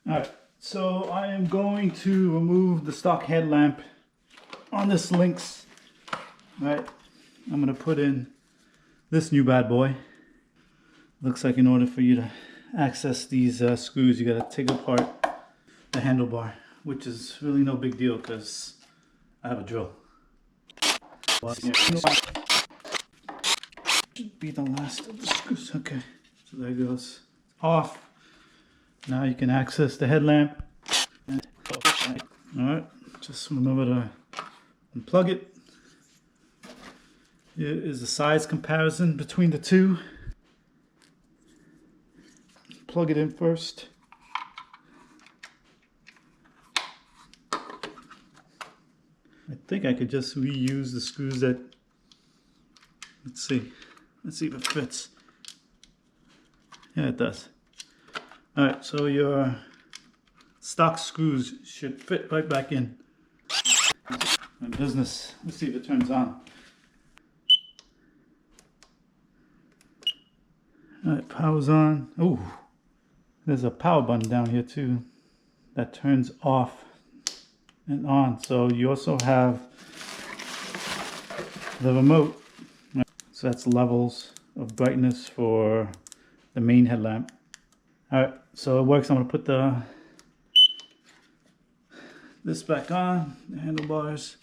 Alright, so I am going to remove the stock headlamp on this Lynx. Alright, I'm going to put in this new bad boy. Looks like in order for you to access these screws, you got to take apart the handlebar, which is really no big deal because I have a drill. Should be the last of the screws. Okay, so there it goes. Off. Now you can access the headlamp. Alright, just remember to unplug it. Here is the size comparison between the two. Plug it in first. I think I could just reuse the screws that, let's see if it fits. Yeah, it does. Alright, so your stock screws should fit right back in. My business. Let's see if it turns on. Alright, power's on. Ooh, there's a power button down here too that turns off and on. So you also have the remote. So that's levels of brightness for the main headlamp. Alright, so it works. I'm going to put this back on, the handlebars.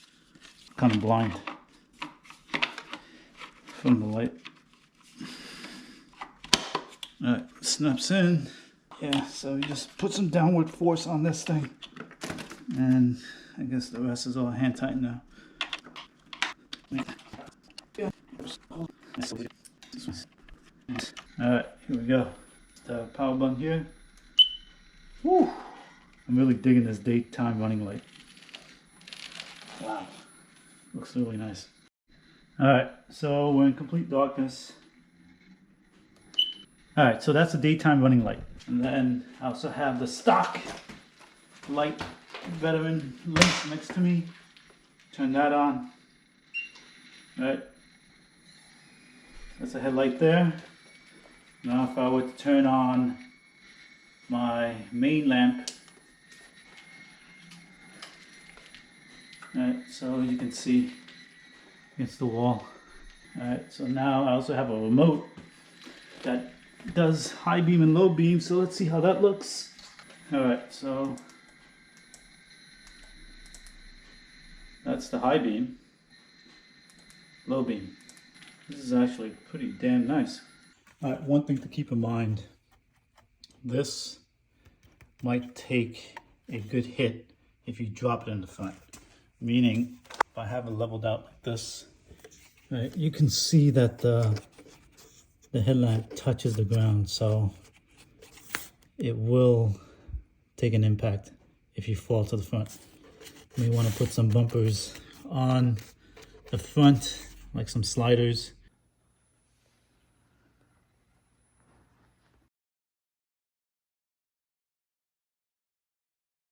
Kind of blind from the light. Alright, snaps in. Yeah, so you just put some downward force on this thing. And I guess the rest is all hand tight now. Alright, here we go. The power button here. Woo! I'm really digging this daytime running light. Wow. Looks really nice. Alright, so we're in complete darkness. Alright, so that's the daytime running light. And then I also have the stock light veteran Lynx next to me. Turn that on. Alright. That's a headlight there. Now if I were to turn on my main lamp, alright, so you can see against the wall. Alright, so now I also have a remote that does high beam and low beam, so let's see how that looks. Alright, so that's the high beam, low beam. This is actually pretty damn nice. Alright, one thing to keep in mind, this might take a good hit if you drop it in the front. Meaning, if I have it leveled out like this, right, you can see that the headlamp touches the ground, so it will take an impact if you fall to the front. You may want to put some bumpers on the front, like some sliders,